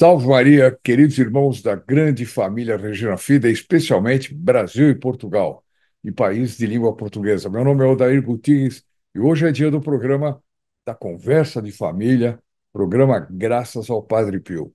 Salve Maria, queridos irmãos da grande família Regina Fida, especialmente Brasil e Portugal, e país de língua portuguesa. Meu nome é Odair Gutierrez e hoje é dia do programa da Conversa de Família, programa graças ao Padre Pio.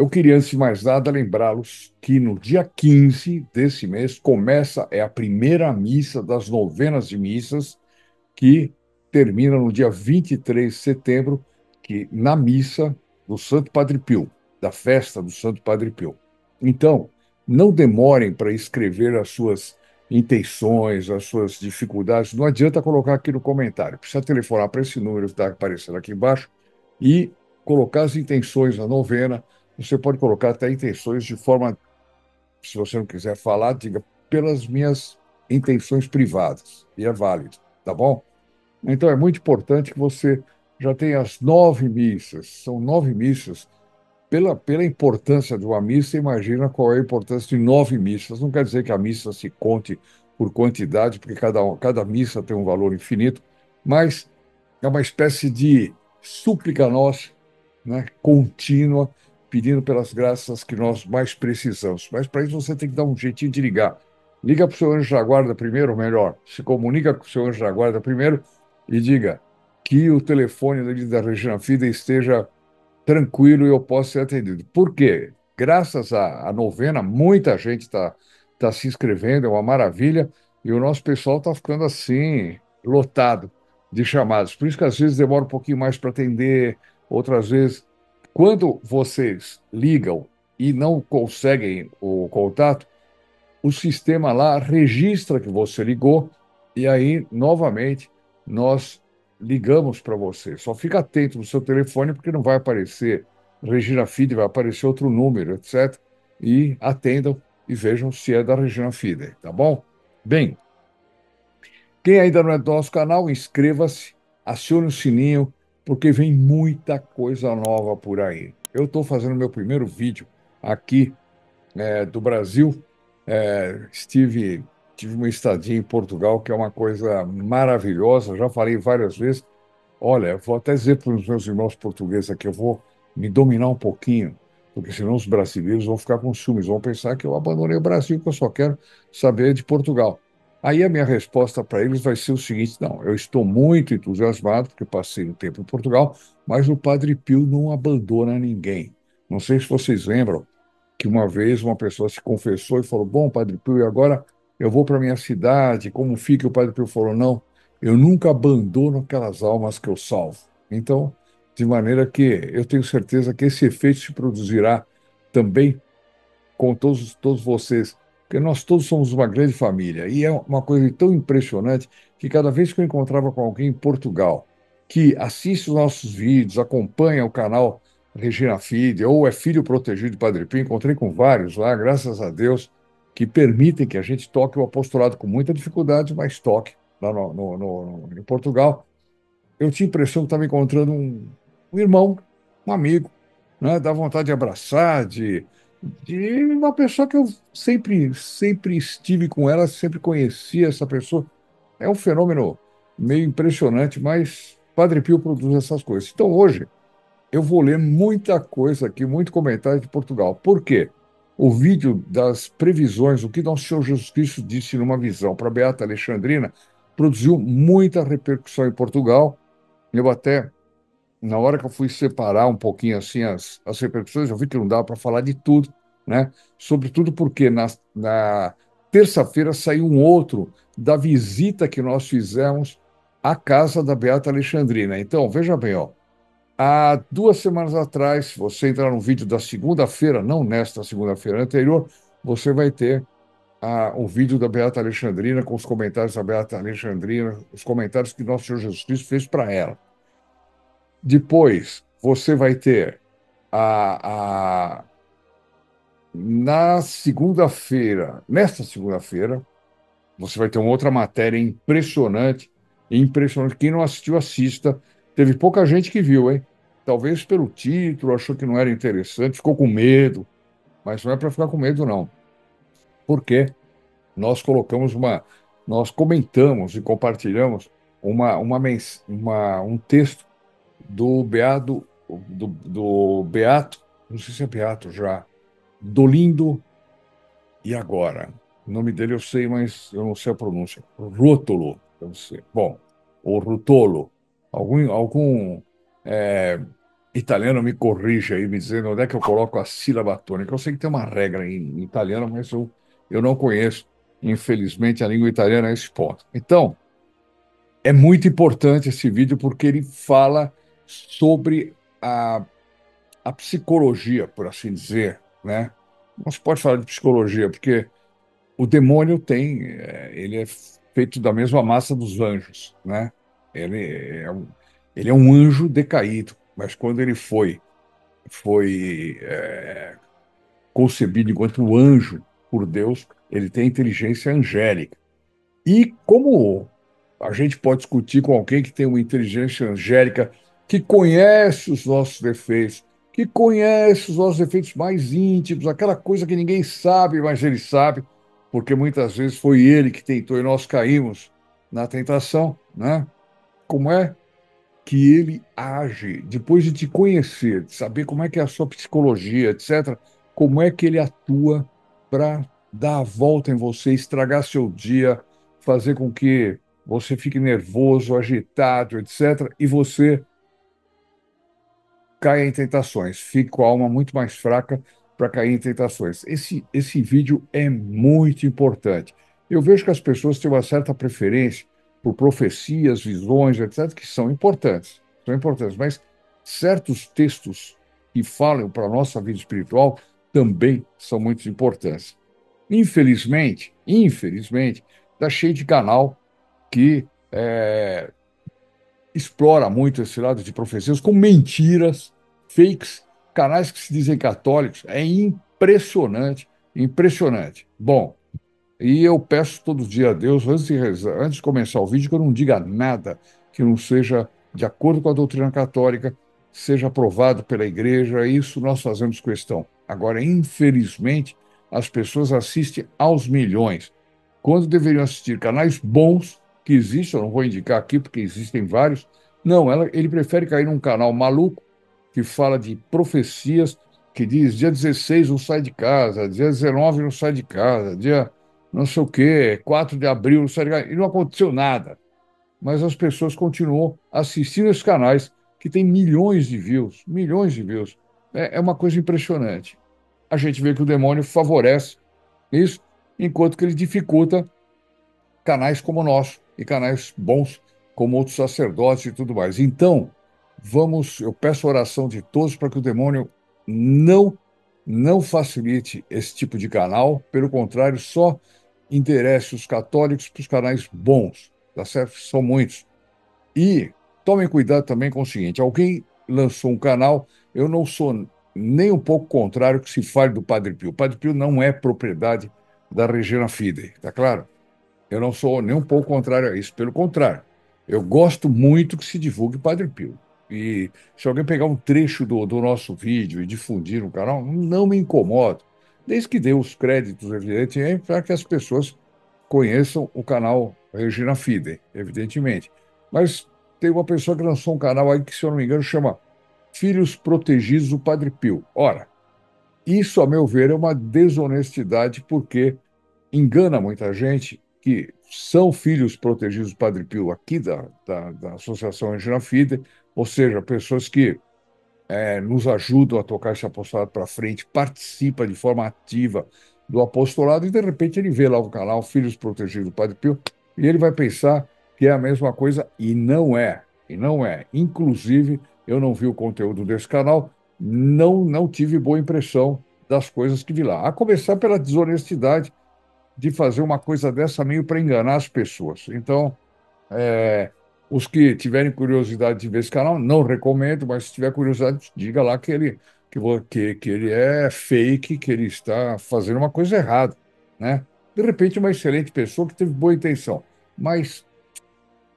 Eu queria, antes de mais nada, lembrá-los que no dia 15 desse mês é a primeira missa das novenas de missas, que termina no dia 23 de setembro, que na missa do Santo Padre Pio, da festa do Santo Padre Pio. Então, não demorem para escrever as suas intenções, as suas dificuldades. Não adianta colocar aqui no comentário. Precisa telefonar para esse número que está aparecendo aqui embaixo e colocar as intenções na novena. Você pode colocar até intenções de forma, se você não quiser falar, diga pelas minhas intenções privadas, e é válido, tá bom? Então é muito importante que você já tenha as 9 missas. São 9 missas. Pela importância de uma missa, imagina qual é a importância de 9 missas. Não quer dizer que a missa se conte por quantidade, porque cada missa tem um valor infinito, mas é uma espécie de súplica nossa, né, contínua, pedindo pelas graças que nós mais precisamos. Mas para isso você tem que dar um jeitinho de ligar. Liga para o seu anjo da guarda primeiro, ou melhor, se comunica com o seu anjo da guarda primeiro e diga que o telefone da Regina Fida esteja tranquilo e eu possa ser atendido. Por quê? Graças à novena, muita gente tá se inscrevendo, é uma maravilha, e o nosso pessoal está ficando assim, lotado de chamados. Por isso que às vezes demora um pouquinho mais para atender, outras vezes. Quando vocês ligam e não conseguem o contato, o sistema lá registra que você ligou e aí, novamente, nós ligamos para você. Só fica atento no seu telefone, porque não vai aparecer Regina Fide, vai aparecer outro número, etc. E atendam e vejam se é da Regina Fide, tá bom? Bem, quem ainda não é do nosso canal, inscreva-se, acione o sininho, porque vem muita coisa nova por aí. Eu estou fazendo meu primeiro vídeo aqui do Brasil. Tive uma estadia em Portugal, que é uma coisa maravilhosa. Já falei várias vezes. Olha, vou até dizer para os meus irmãos portugueses aqui, eu vou me dominar um pouquinho, porque senão os brasileiros vão ficar com ciúmes, vão pensar que eu abandonei o Brasil, que eu só quero saber de Portugal. Aí a minha resposta para eles vai ser o seguinte: não, eu estou muito entusiasmado, porque passei um tempo em Portugal, mas o Padre Pio não abandona ninguém. Não sei se vocês lembram que uma vez uma pessoa se confessou e falou: Bom, Padre Pio, e agora eu vou para minha cidade, como fica? O Padre Pio falou: Não, eu nunca abandono aquelas almas que eu salvo. Então, de maneira que eu tenho certeza que esse efeito se produzirá também com todos vocês, porque nós todos somos uma grande família. E é uma coisa tão impressionante que cada vez que eu encontrava com alguém em Portugal que assiste os nossos vídeos, acompanha o canal Regina Fide, ou é filho protegido de Padre Pio, encontrei com vários lá, graças a Deus, que permitem que a gente toque o apostolado com muita dificuldade, mas toque lá em Portugal. Eu tinha a impressão que estava encontrando um irmão, um amigo, né? Dá vontade de abraçar, de uma pessoa que eu sempre estive com ela, sempre conhecia essa pessoa. É um fenômeno meio impressionante, mas Padre Pio produz essas coisas. Então, hoje, eu vou ler muita coisa aqui, muito comentário de Portugal. Por quê? O vídeo das previsões, o que Nosso Senhor Jesus Cristo disse numa visão para Beata Alexandrina, produziu muita repercussão em Portugal. Eu até, na hora que eu fui separar um pouquinho assim as repercussões, eu vi que não dava para falar de tudo, né? Sobretudo porque na terça-feira saiu um outro da visita que nós fizemos à casa da Beata Alexandrina. Então, veja bem, ó. Há 2 semanas atrás, se você entrar no vídeo da segunda-feira, não nesta segunda-feira anterior, você vai ter o vídeo da Beata Alexandrina, com os comentários da Beata Alexandrina, os comentários que Nosso Senhor Jesus Cristo fez para ela. Depois, você vai ter a, a- na segunda-feira, nesta segunda-feira, você vai ter uma outra matéria impressionante Impressionante. Quem não assistiu, assista. Teve pouca gente que viu, hein? Talvez pelo título, achou que não era interessante, ficou com medo, mas não é para ficar com medo, não. Porque nós colocamos nós comentamos e compartilhamos um texto do Beato, não sei se é Beato já, Dolindo e agora. O nome dele eu sei, mas eu não sei a pronúncia. Rotolo, eu sei. Bom, ou Rutolo. Algum é, italiano me corrige aí, me dizendo onde é que eu coloco a sílaba tônica. Eu sei que tem uma regra em italiano, mas eu não conheço, infelizmente, a língua italiana a esse ponto. Então, é muito importante esse vídeo porque ele fala sobre a psicologia, por assim dizer, né? Não se pode falar de psicologia, porque o demônio ele é feito da mesma massa dos anjos, né? Ele ele é um anjo decaído, mas quando ele foi concebido enquanto anjo por Deus, ele tem inteligência angélica. E como a gente pode discutir com alguém que tem uma inteligência angélica, que conhece os nossos defeitos, que conhece os nossos defeitos mais íntimos, aquela coisa que ninguém sabe, mas ele sabe, porque muitas vezes foi ele que tentou e nós caímos na tentação, né? Como é que ele age depois de te conhecer, de saber como é que é a sua psicologia, etc., como é que ele atua para dar a volta em você, estragar seu dia, fazer com que você fique nervoso, agitado, etc., e você caia em tentações, fique com a alma muito mais fraca para cair em tentações. Esse vídeo é muito importante. Eu vejo que as pessoas têm uma certa preferência por profecias, visões, etc., que são importantes, mas certos textos que falam para a nossa vida espiritual também são muito importantes. Infelizmente, está cheio de canal que explora muito esse lado de profecias com mentiras, fakes, canais que se dizem católicos. É impressionante, impressionante. Bom, e eu peço todo dia a Deus, antes de rezar, antes de começar o vídeo, que eu não diga nada que não seja de acordo com a doutrina católica, seja aprovado pela igreja. Isso nós fazemos questão. Agora, infelizmente, as pessoas assistem aos milhões, quando deveriam assistir canais bons que existem, eu não vou indicar aqui porque existem vários. Não, ele prefere cair num canal maluco que fala de profecias, que diz dia 16 não sai de casa, dia 19 não sai de casa, dia não sei o quê, 4 de abril não sai de casa, e não aconteceu nada. Mas as pessoas continuam assistindo esses canais que têm milhões de views, milhões de views. É uma coisa impressionante. A gente vê que o demônio favorece isso, enquanto que ele dificulta canais como o nosso e canais bons como outros sacerdotes e tudo mais. Então, eu peço a oração de todos para que o demônio não não facilite esse tipo de canal, pelo contrário, só interesse os católicos para os canais bons, tá certo? São muitos. E tomem cuidado também com o seguinte: alguém lançou um canal, eu não sou nem um pouco contrário que se fale do Padre Pio. O Padre Pio não é propriedade da Regina Fidei, tá claro? Eu não sou nem um pouco contrário a isso, pelo contrário. Eu gosto muito que se divulgue Padre Pio. E se alguém pegar um trecho do nosso vídeo e difundir no canal, não me incomodo, desde que dê os créditos, evidentemente, para que as pessoas conheçam o canal Regina Fidei, evidentemente. Mas tem uma pessoa que lançou um canal aí que, se eu não me engano, chama Filhos Protegidos do Padre Pio. Ora, isso, a meu ver, é uma desonestidade, porque engana muita gente que são filhos protegidos do Padre Pio aqui da Associação Regina Fidei, ou seja, pessoas que nos ajudam a tocar esse apostolado para frente, participa de forma ativa do apostolado e, de repente, ele vê lá o canal Filhos Protegidos do Padre Pio e ele vai pensar que é a mesma coisa e não é. E não é. Inclusive, eu não vi o conteúdo desse canal, não tive boa impressão das coisas que vi lá. A começar pela desonestidade de fazer uma coisa dessa meio para enganar as pessoas. Então, é, os que tiverem curiosidade de ver esse canal, não recomendo, mas se tiver curiosidade, diga lá que ele é fake, que ele está fazendo uma coisa errada, né? De repente, uma excelente pessoa que teve boa intenção, mas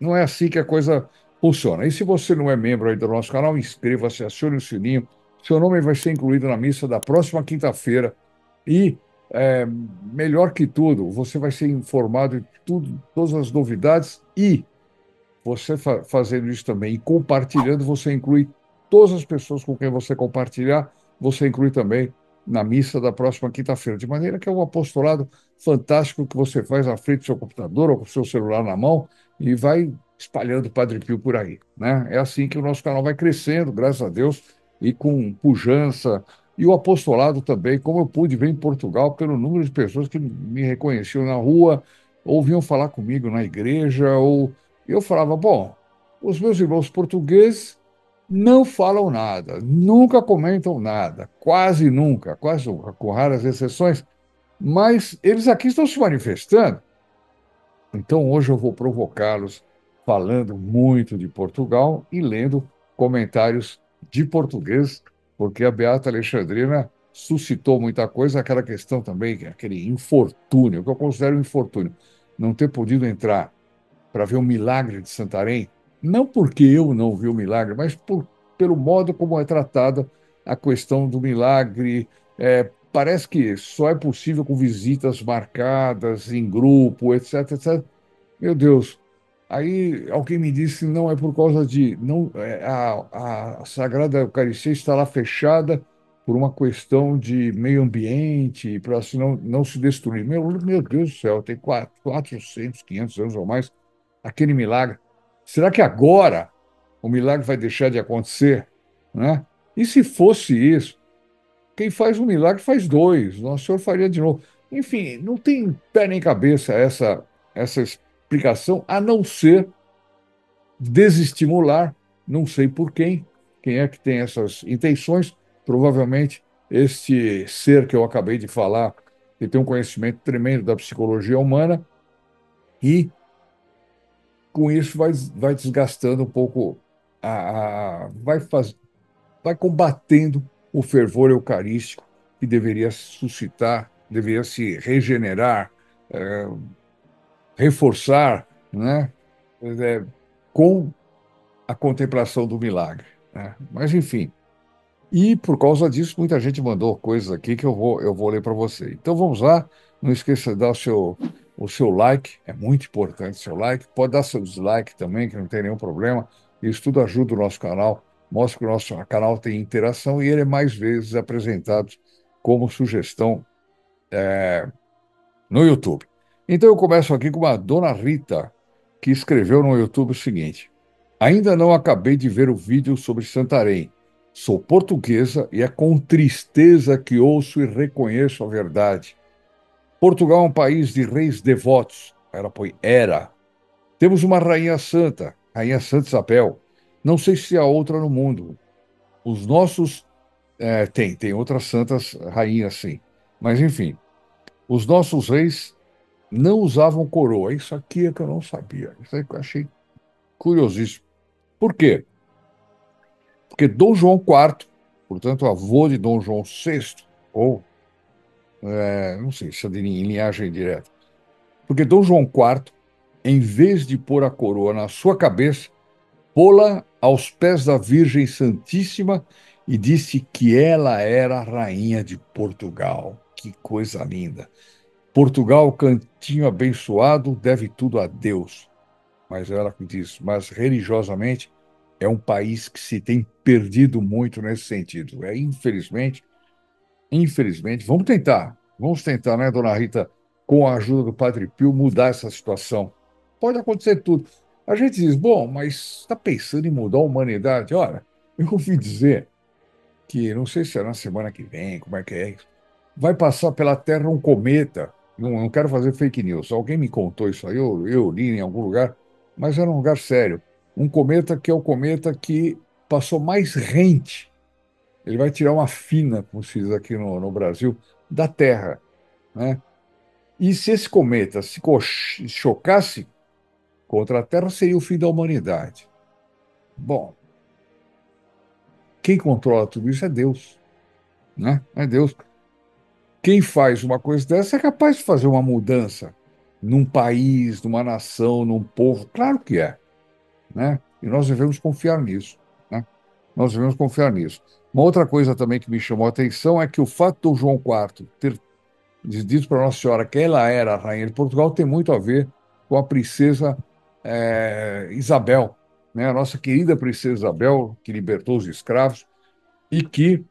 não é assim que a coisa funciona. E se você não é membro aí do nosso canal, inscreva-se, acione o sininho. Seu nome vai ser incluído na missa da próxima quinta-feira. E, melhor que tudo, você vai ser informado de tudo, todas as novidades e você fazendo isso também e compartilhando, você inclui todas as pessoas com quem você compartilhar, você inclui também na missa da próxima quinta-feira. De maneira que é um apostolado fantástico que você faz à frente do seu computador ou com o seu celular na mão e vai espalhando o Padre Pio por aí, né? É assim que o nosso canal vai crescendo, graças a Deus, e com pujança. E o apostolado também, como eu pude ver em Portugal, pelo número de pessoas que me reconheciam na rua, ou vinham falar comigo na igreja, ou eu falava, bom, os meus irmãos portugueses não falam nada, nunca comentam nada, quase nunca, com raras exceções, mas eles aqui estão se manifestando. Então hoje eu vou provocá-los falando muito de Portugal e lendo comentários de português, porque a Beata Alexandrina suscitou muita coisa, aquela questão também, aquele infortúnio, que eu considero um infortúnio, não ter podido entrar para ver o milagre de Santarém, não porque eu não vi o milagre, mas pelo modo como é tratada a questão do milagre. Parece que só é possível com visitas marcadas em grupo, etc, etc. Meu Deus. Aí alguém me disse não é por causa de não a Sagrada Eucaristia está lá fechada por uma questão de meio ambiente para assim não se destruir. Meu Deus do céu, tem 400, 500 anos ou mais aquele milagre. Será que agora o milagre vai deixar de acontecer, né? E se fosse isso, quem faz um milagre faz dois. Nosso Senhor faria de novo. Enfim, não tem pé nem cabeça essa explicação, a não ser desestimular, não sei por quem é que tem essas intenções. Provavelmente este ser que eu acabei de falar, que tem um conhecimento tremendo da psicologia humana, e com isso vai desgastando um pouco, vai combatendo o fervor eucarístico que deveria suscitar, deveria se regenerar, eh, reforçar, né? É, com a contemplação do milagre, né? Mas, enfim, e por causa disso, muita gente mandou coisas aqui que eu vou ler para você. Então vamos lá, não esqueça de dar o seu like, é muito importante o seu like. Pode dar seu dislike também, que não tem nenhum problema. Isso tudo ajuda o nosso canal, mostra que o nosso canal tem interação e ele é mais vezes apresentado como sugestão no YouTube. Então eu começo aqui com a dona Rita, que escreveu no YouTube o seguinte: ainda não acabei de ver o vídeo sobre Santarém. Sou portuguesa e é com tristeza que ouço e reconheço a verdade. Portugal é um país de reis devotos. Ela põe era. Temos uma rainha santa, Rainha Santa Isabel. Não sei se há outra no mundo. Os nossos. Tem outras santas rainhas, sim. Mas, enfim, os nossos reis não usavam coroa. Isso aqui é que eu não sabia. Isso aí que eu achei curiosíssimo. Por quê? Porque Dom João IV, portanto, avô de Dom João VI, ou não sei se é de linhagem direta, porque Dom João IV, em vez de pôr a coroa na sua cabeça, pô-la aos pés da Virgem Santíssima e disse que ela era a rainha de Portugal. Que coisa linda! Portugal, cantinho abençoado, deve tudo a Deus. Mas ela diz, mas religiosamente é um país que se tem perdido muito nesse sentido. Infelizmente, vamos tentar, né, dona Rita, com a ajuda do Padre Pio, mudar essa situação. Pode acontecer tudo. A gente diz, bom, mas está pensando em mudar a humanidade? Olha, eu ouvi dizer que, não sei se é na semana que vem, como é que é isso, vai passar pela Terra um cometa. Não quero fazer fake news. Alguém me contou isso aí, eu li em algum lugar, mas era um lugar sério. Um cometa que é o cometa que passou mais rente. Ele vai tirar uma fina, como se diz aqui no Brasil, da Terra, né? E se esse cometa se chocasse contra a Terra, seria o fim da humanidade. Bom, quem controla tudo isso é Deus, né? É Deus. Quem faz uma coisa dessa é capaz de fazer uma mudança num país, numa nação, num povo. Claro que é. né? E nós devemos confiar nisso, né? Nós devemos confiar nisso. Uma outra coisa também que me chamou a atenção é que o fato do João IV ter dito para Nossa Senhora que ela era a rainha de Portugal tem muito a ver com a princesa Isabel, né? A nossa querida princesa Isabel, que libertou os escravos e que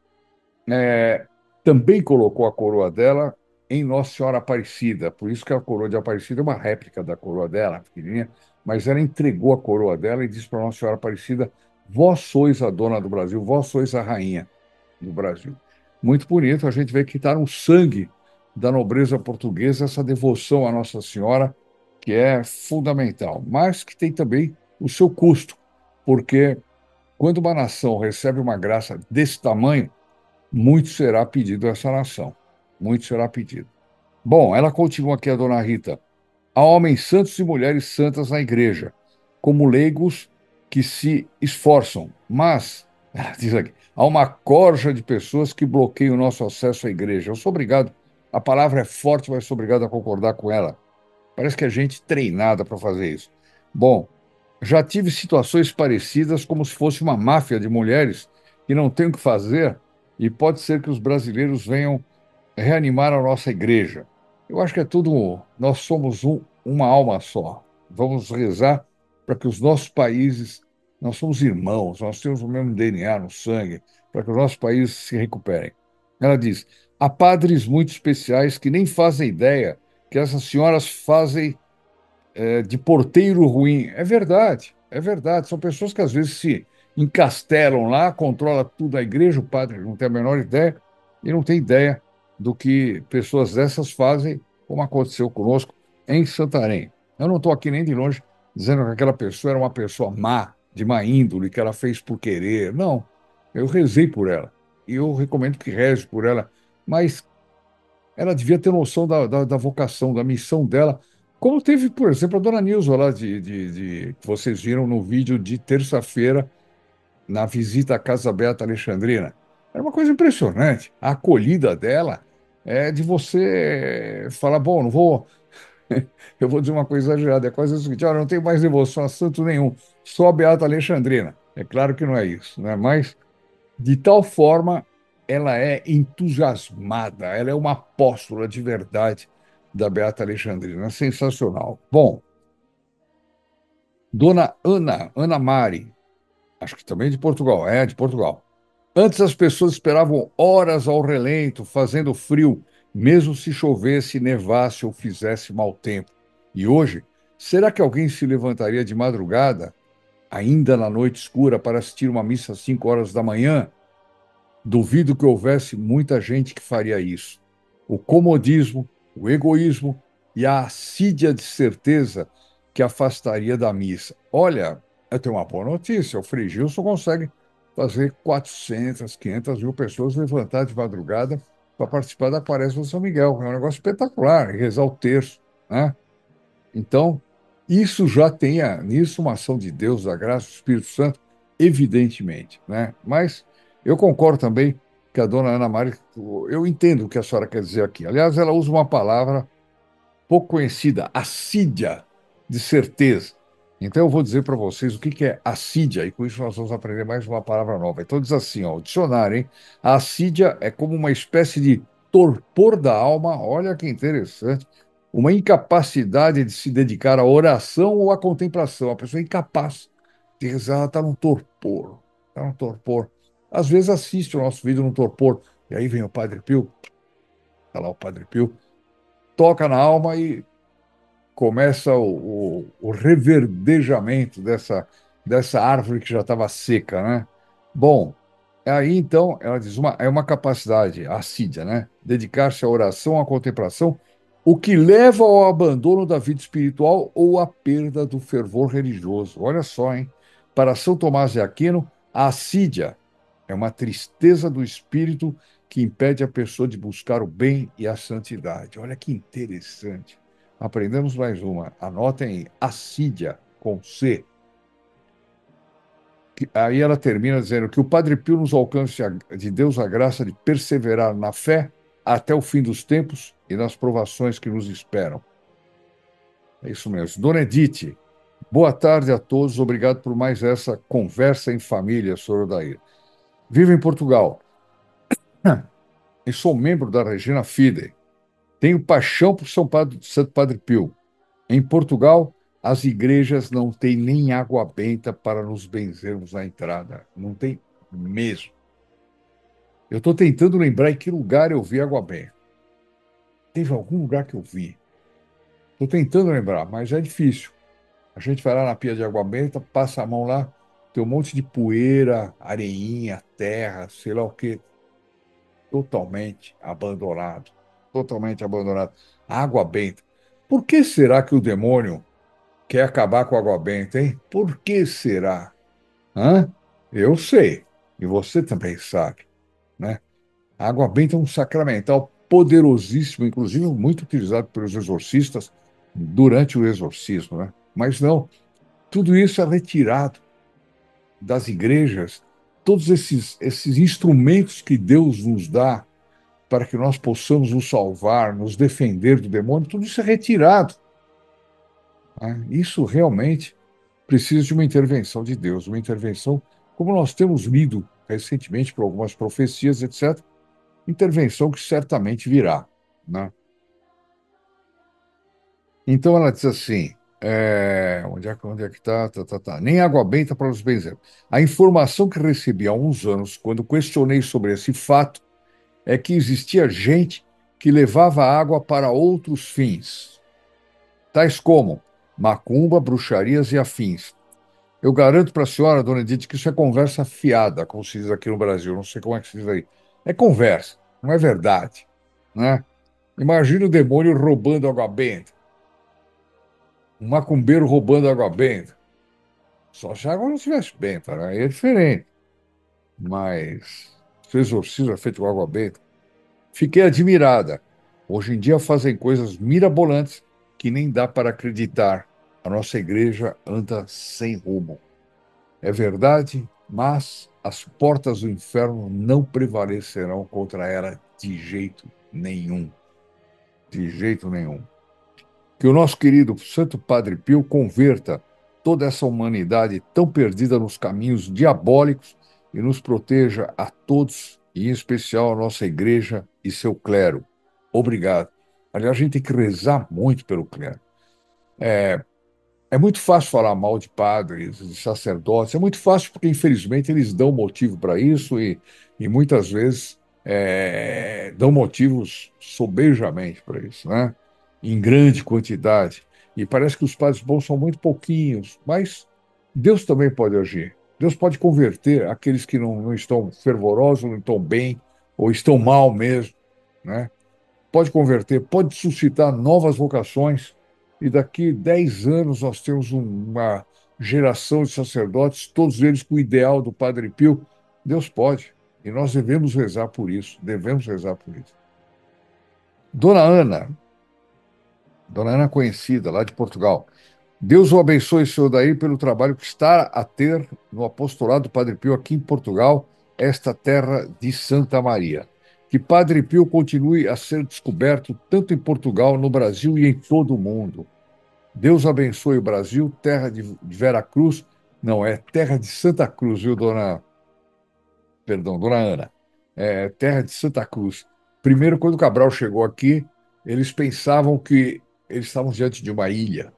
é, também colocou a coroa dela em Nossa Senhora Aparecida. Por isso que a coroa de Aparecida é uma réplica da coroa dela, pequenininha, mas ela entregou a coroa dela e disse para Nossa Senhora Aparecida: Vós sois a dona do Brasil, vós sois a rainha do Brasil. Muito bonito, a gente vê que está no sangue da nobreza portuguesa essa devoção à Nossa Senhora, que é fundamental, mas que tem também o seu custo, porque quando uma nação recebe uma graça desse tamanho, muito será pedido a essa nação. Muito será pedido. Bom, ela continua aqui, a dona Rita. Há homens santos e mulheres santas na igreja, como leigos que se esforçam, mas, diz aqui, há uma corja de pessoas que bloqueiam o nosso acesso à igreja. Eu sou obrigado, a palavra é forte, mas sou obrigado a concordar com ela. Parece que é gente treinada para fazer isso. Bom, já tive situações parecidas, como se fosse uma máfia de mulheres que não tem o que fazer, e pode ser que os brasileiros venham reanimar a nossa igreja. Eu acho que é tudo. Nós somos uma alma só. Vamos rezar para que os nossos países. Nós somos irmãos, nós temos o mesmo DNA no sangue, para que os nossos países se recuperem. Ela diz: há padres muito especiais que nem fazem ideia que essas senhoras fazem de porteiro ruim. É verdade, é verdade. São pessoas que às vezes se encastelam lá, controla tudo a igreja, o padre não tem a menor ideia e não tem ideia do que pessoas dessas fazem, como aconteceu conosco em Santarém. Eu não estou aqui nem de longe dizendo que aquela pessoa era uma pessoa má, de má índole, que ela fez por querer. Não, eu rezei por ela e eu recomendo que reze por ela, mas ela devia ter noção da vocação, da missão dela. Como teve, por exemplo, a dona Nilza lá, que vocês viram no vídeo de terça-feira, na visita à Casa Beata Alexandrina. Era uma coisa impressionante. A acolhida dela é de você falar: bom, não vou. Eu vou dizer uma coisa exagerada, é quase o seguinte: olha, não tenho mais devoção a santo nenhum, só a Beata Alexandrina. É claro que não é isso, né? Mas de tal forma, ela é entusiasmada, ela é uma apóstola de verdade da Beata Alexandrina. É sensacional. Bom, Dona Ana Mari, acho que também de Portugal, é de Portugal. Antes as pessoas esperavam horas ao relento, fazendo frio, mesmo se chovesse, nevasse ou fizesse mau tempo. E hoje, será que alguém se levantaria de madrugada, ainda na noite escura, para assistir uma missa às 5 horas da manhã? Duvido que houvesse muita gente que faria isso. O comodismo, o egoísmo e a assídia de certeza que afastaria da missa. Olha, eu tenho uma boa notícia: o Frei Gilson consegue fazer 400, 500 mil pessoas levantar de madrugada para participar da Quaresma de São Miguel. É um negócio espetacular, e rezar o terço, né? Então, isso já tem nisso uma ação de Deus, da graça do Espírito Santo, evidentemente, né? Mas eu concordo também que a dona Ana Maria, eu entendo o que a senhora quer dizer aqui. Aliás, ela usa uma palavra pouco conhecida, assídia, de certeza. Então, eu vou dizer para vocês o que que é assídia, e com isso nós vamos aprender mais uma palavra nova. Então, diz assim, ó, o dicionário, hein? A assídia é como uma espécie de torpor da alma, olha que interessante, uma incapacidade de se dedicar à oração ou à contemplação. A pessoa é incapaz de rezar, ela está num torpor, está num torpor. Às vezes assiste o nosso vídeo num torpor, e aí vem o Padre Pio, está lá o Padre Pio, toca na alma e começa o reverdejamento dessa árvore que já estava seca, né? Bom, aí então, ela diz, é uma capacidade assídia, né? Dedicar-se à oração, à contemplação, o que leva ao abandono da vida espiritual ou à perda do fervor religioso. Olha só, hein? Para São Tomás de Aquino, a assídia é uma tristeza do espírito que impede a pessoa de buscar o bem e a santidade. Olha que interessante. Aprendemos mais uma. Anotem aí, assídia, com C. Aí ela termina dizendo que o Padre Pio nos alcance de Deus a graça de perseverar na fé até o fim dos tempos e nas provações que nos esperam. É isso mesmo. Dona Edith, Boa tarde a todos, obrigado por mais essa conversa em família, Sr. Odair. Vivo em Portugal e sou membro da Regina Fidei. Tenho paixão por Santo Padre Pio. Em Portugal, as igrejas não têm nem água benta para nos benzermos na entrada. Não tem mesmo. Eu estou tentando lembrar em que lugar eu vi água benta. Teve algum lugar que eu vi. Estou tentando lembrar, mas é difícil. A gente vai lá na pia de água benta, passa a mão lá, tem um monte de poeira, areinha, terra, sei lá o quê, totalmente abandonado. Totalmente abandonado. Água benta. Por que será que o demônio quer acabar com a água benta, hein? Por que será? Hã? Eu sei. E você também sabe, né? A água benta é um sacramental poderosíssimo, inclusive muito utilizado pelos exorcistas durante o exorcismo, né? Mas não, tudo isso é retirado das igrejas, todos esses instrumentos que Deus nos dá para que nós possamos nos salvar, nos defender do demônio, tudo isso é retirado, né? Isso realmente precisa de uma intervenção de Deus, uma intervenção, como nós temos lido recentemente por algumas profecias, etc., intervenção que certamente virá, né? Então ela diz assim, onde é que está? Nem água benta para os benzemos. A informação que recebi há uns anos, quando questionei sobre esse fato, é que existia gente que levava água para outros fins, tais como macumba, bruxarias e afins. Eu garanto para a senhora, dona Edith, que isso é conversa fiada, como se diz aqui no Brasil. Não sei como é que se diz aí. É conversa, não é verdade, né? Imagina o demônio roubando água benta, um macumbeiro roubando água benta. Só se a água não estivesse benta, né? Aí é diferente. Mas se o exorcismo é feito com água benta, fiquei admirada. Hoje em dia fazem coisas mirabolantes que nem dá para acreditar. A nossa igreja anda sem rumo. É verdade, mas as portas do inferno não prevalecerão contra ela de jeito nenhum. De jeito nenhum. Que o nosso querido Santo Padre Pio converta toda essa humanidade tão perdida nos caminhos diabólicos e nos proteja a todos, e em especial a nossa igreja e seu clero. Obrigado. Aliás, a gente tem que rezar muito pelo clero. É muito fácil falar mal de padres, de sacerdotes, é muito fácil porque, infelizmente, eles dão motivo para isso e muitas vezes dão motivos sobejamente para isso, né? Em grande quantidade. E parece que os padres bons são muito pouquinhos, mas Deus também pode agir. Deus pode converter aqueles que não estão fervorosos, não estão bem, ou estão mal mesmo, né? Pode converter, pode suscitar novas vocações, e daqui 10 anos nós temos uma geração de sacerdotes, todos eles com o ideal do Padre Pio. Deus pode, e nós devemos rezar por isso, devemos rezar por isso. Dona Ana, Dona Ana conhecida, lá de Portugal. Deus o abençoe, senhor Daí, pelo trabalho que está a ter no apostolado do Padre Pio aqui em Portugal, esta terra de Santa Maria. Que Padre Pio continue a ser descoberto tanto em Portugal, no Brasil e em todo o mundo. Deus abençoe o Brasil, terra de Vera Cruz, não, é terra de Santa Cruz, viu, perdão, dona Ana? É terra de Santa Cruz. Primeiro, quando o Cabral chegou aqui, eles pensavam que eles estavam diante de uma ilha.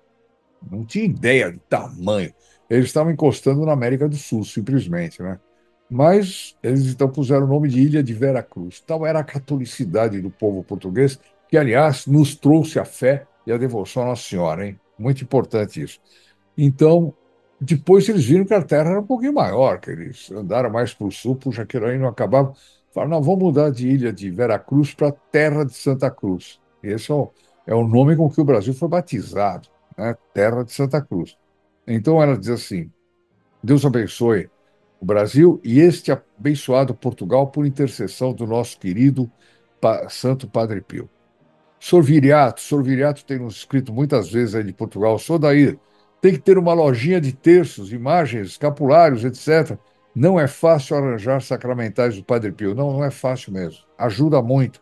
Não tinha ideia do tamanho. Eles estavam encostando na América do Sul, simplesmente, né? Mas eles então puseram o nome de Ilha de Vera Cruz. Tal era a catolicidade do povo português, que, aliás, nos trouxe a fé e a devoção à Nossa Senhora, hein? Muito importante isso. Então, depois eles viram que a Terra era um pouquinho maior, que eles andaram mais para o sul, puxa, aquilo aí não acabava. Falaram, não, vamos mudar de Ilha de Vera Cruz para Terra de Santa Cruz. Esse é o nome com que o Brasil foi batizado, né? Terra de Santa Cruz. Então ela diz assim: Deus abençoe o Brasil e este abençoado Portugal por intercessão do nosso querido Santo Padre Pio. Sor Viriato tem nos escrito muitas vezes aí de Portugal, sou daí, tem que ter uma lojinha de terços, imagens, escapulários, etc. Não é fácil arranjar sacramentais do Padre Pio. Não, não é fácil mesmo. Ajuda muito.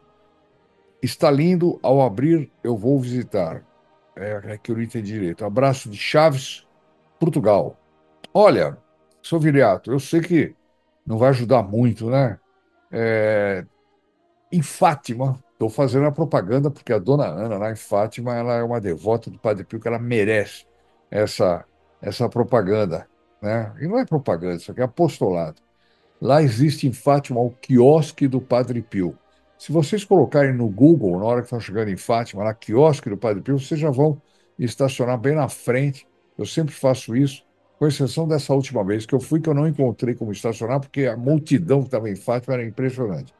Está lindo, ao abrir eu vou visitar. É que eu não entendi direito. Abraço de Chaves, Portugal. Olha, seu Viriato, eu sei que não vai ajudar muito, né? É, em Fátima, estou fazendo a propaganda porque a dona Ana, lá em Fátima, ela é uma devota do Padre Pio, que ela merece essa, essa propaganda, né? E não é propaganda, isso aqui é apostolado. Lá existe em Fátima o quiosque do Padre Pio. Se vocês colocarem no Google, na hora que estão chegando em Fátima, lá, quiosque do Padre Pio, vocês já vão estacionar bem na frente. Eu sempre faço isso, com exceção dessa última vez que eu fui, que eu não encontrei como estacionar, porque a multidão que estava em Fátima era impressionante.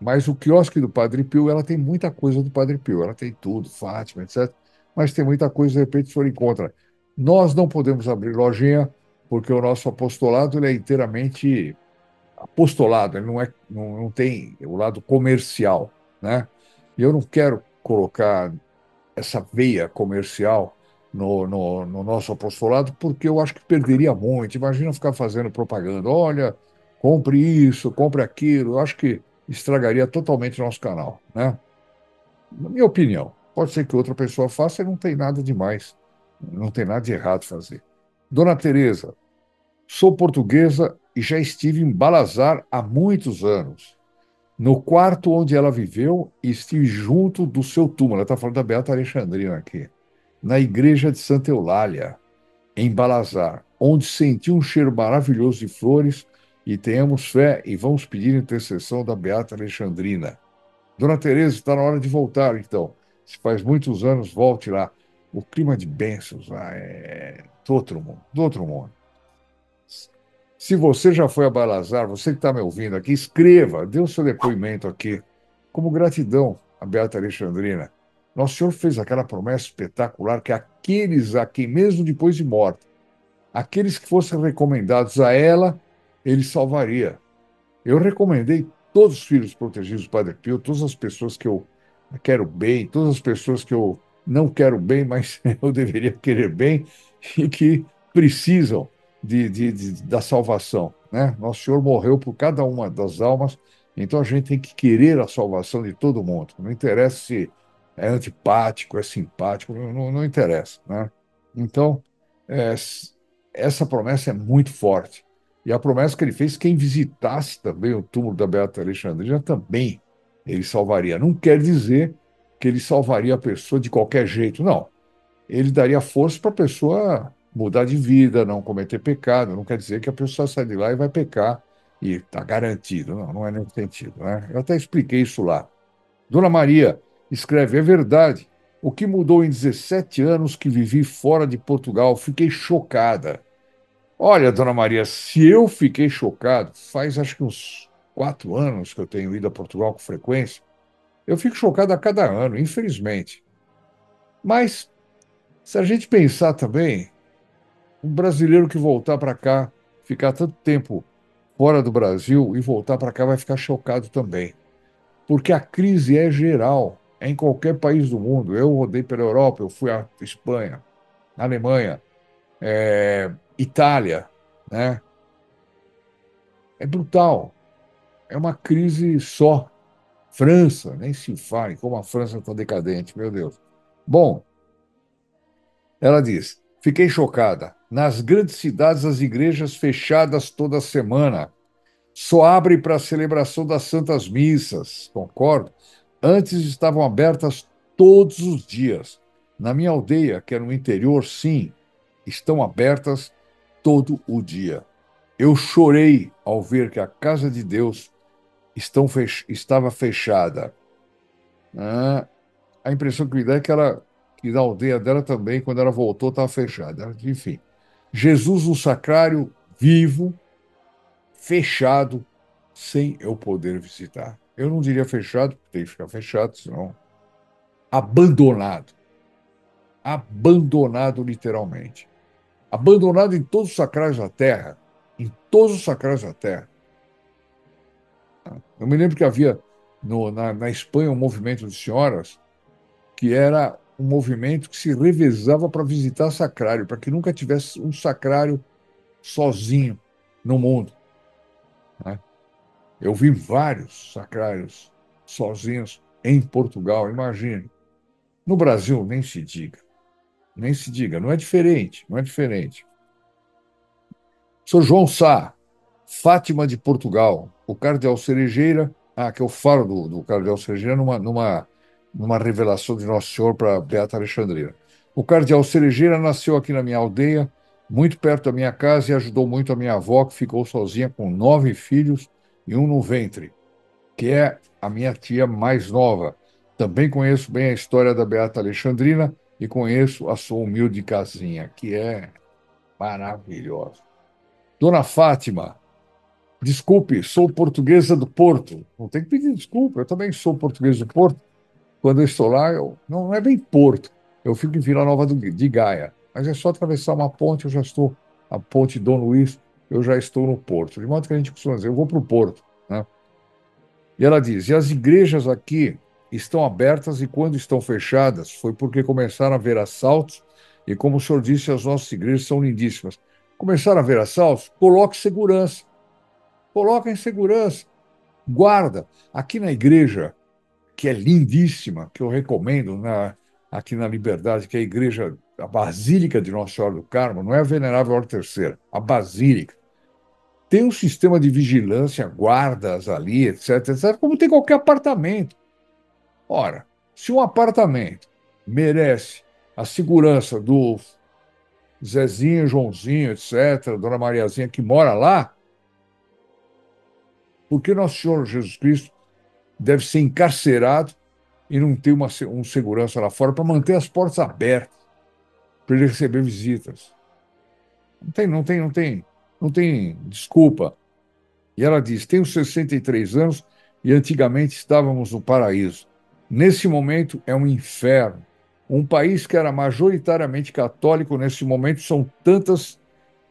Mas o quiosque do Padre Pio, ela tem muita coisa do Padre Pio, ela tem tudo, Fátima, etc. Mas tem muita coisa, de repente, o senhor encontra. Nós não podemos abrir lojinha, porque o nosso apostolado ele é inteiramente apostolado, ele não tem o lado comercial, né? E eu não quero colocar essa veia comercial no nosso apostolado, porque eu acho que perderia muito. Imagina ficar fazendo propaganda. Olha, compre isso, compre aquilo. Eu acho que estragaria totalmente o nosso canal, né? Na minha opinião. Pode ser que outra pessoa faça e não tem nada demais. Não tem nada de errado fazer. Dona Teresa, sou portuguesa e já estive em Balazar há muitos anos. No quarto onde ela viveu, estive junto do seu túmulo. Ela está falando da Beata Alexandrina aqui. Na igreja de Santa Eulália, em Balazar, onde senti um cheiro maravilhoso de flores e tenhamos fé e vamos pedir intercessão da Beata Alexandrina. Dona Teresa, está na hora de voltar, então. Se faz muitos anos, volte lá. O clima de bênçãos lá é do outro mundo, do outro mundo. Se você já foi a Balazar, você que está me ouvindo aqui, escreva, dê o seu depoimento aqui, como gratidão à Beata Alexandrina. Nosso Senhor fez aquela promessa espetacular que aqueles a quem, mesmo depois de morta, aqueles que fossem recomendados a ela, ele salvaria. Eu recomendei todos os filhos protegidos do Padre Pio, todas as pessoas que eu quero bem, todas as pessoas que eu não quero bem, mas eu deveria querer bem e que precisam da salvação, né? Nosso Senhor morreu por cada uma das almas, então a gente tem que querer a salvação de todo mundo. Não interessa se é antipático, é simpático, não interessa, né? Então, é, essa promessa é muito forte. E a promessa que ele fez, quem visitasse também o túmulo da Beata Alexandrina, também ele salvaria. Não quer dizer que ele salvaria a pessoa de qualquer jeito, não. Ele daria força para a pessoa mudar de vida, não cometer pecado. Não quer dizer que a pessoa sai de lá e vai pecar e está garantido. Não, não é nesse sentido, né? Eu até expliquei isso lá. Dona Maria escreve: é verdade. O que mudou em 17 anos que vivi fora de Portugal? Fiquei chocada. Olha, dona Maria, se eu fiquei chocado, faz acho que uns 4 anos que eu tenho ido a Portugal com frequência, eu fico chocado a cada ano, infelizmente. Mas, se a gente pensar também, um brasileiro que voltar para cá, ficar tanto tempo fora do Brasil e voltar para cá vai ficar chocado também. Porque a crise é geral, é em qualquer país do mundo. Eu rodei pela Europa, eu fui à Espanha, Alemanha, Itália, né? É brutal. É uma crise só. França, nem se fale, como a França está decadente, meu Deus. Bom, ela diz: fiquei chocada. Nas grandes cidades, as igrejas fechadas toda semana. Só abrem para a celebração das Santas Missas, concordo. Antes estavam abertas todos os dias. Na minha aldeia, que é no interior, sim, estão abertas todo o dia. Eu chorei ao ver que a casa de Deus estava fechada. Ah, a impressão que me dá é que na aldeia dela também, quando ela voltou, estava fechada. Enfim, Jesus no sacrário, vivo, fechado, sem eu poder visitar. Eu não diria fechado, porque tem que ficar fechado, senão abandonado. Abandonado literalmente. Abandonado em todos os sacrários da terra. Em todos os sacrários da terra. Eu me lembro que havia na Espanha um movimento de senhoras que era um movimento que se revezava para visitar sacrário, para que nunca tivesse um sacrário sozinho no mundo, né? Eu vi vários sacrários sozinhos em Portugal, imagine. No Brasil, nem se diga. Nem se diga, não é diferente, não é diferente. Sou João Sá, Fátima de Portugal, o cardeal Cerejeira, que eu falo do cardeal Cerejeira numa revelação de Nosso Senhor para Beata Alexandrina. O cardeal Cerejeira nasceu aqui na minha aldeia, muito perto da minha casa, e ajudou muito a minha avó, que ficou sozinha com 9 filhos e um no ventre, que é a minha tia mais nova. Também conheço bem a história da Beata Alexandrina e conheço a sua humilde casinha, que é maravilhosa. Dona Fátima, desculpe, sou portuguesa do Porto. Não tem que pedir desculpa, eu também sou português do Porto. Quando eu estou lá, não é bem Porto, eu fico em Vila Nova de Gaia, mas é só atravessar uma ponte, eu já estou, a ponte Dom Luís, eu já estou no Porto. De modo que a gente costuma dizer, eu vou para o Porto, né? E ela diz, e as igrejas aqui estão abertas e quando estão fechadas foi porque começaram a haver assaltos e, como o senhor disse, as nossas igrejas são lindíssimas. Começaram a haver assaltos? Coloque segurança. Coloca em segurança, guarda. Aqui na igreja, que é lindíssima, que eu recomendo aqui na Liberdade, que é a igreja, a Basílica de Nossa Senhora do Carmo, não é a Venerável Hora Terceira, a Basílica. Tem um sistema de vigilância, guardas ali, etc, etc, como tem qualquer apartamento. Ora, se um apartamento merece a segurança do Zezinho, Joãozinho, etc., Dona Mariazinha que mora lá, por que Nosso Senhor Jesus Cristo deve ser encarcerado e não ter um segurança lá fora para manter as portas abertas para ele receber visitas? Não tem desculpa. E ela diz: tenho 63 anos e antigamente estávamos no paraíso. Nesse momento é um inferno. Um país que era majoritariamente católico, nesse momento são tantas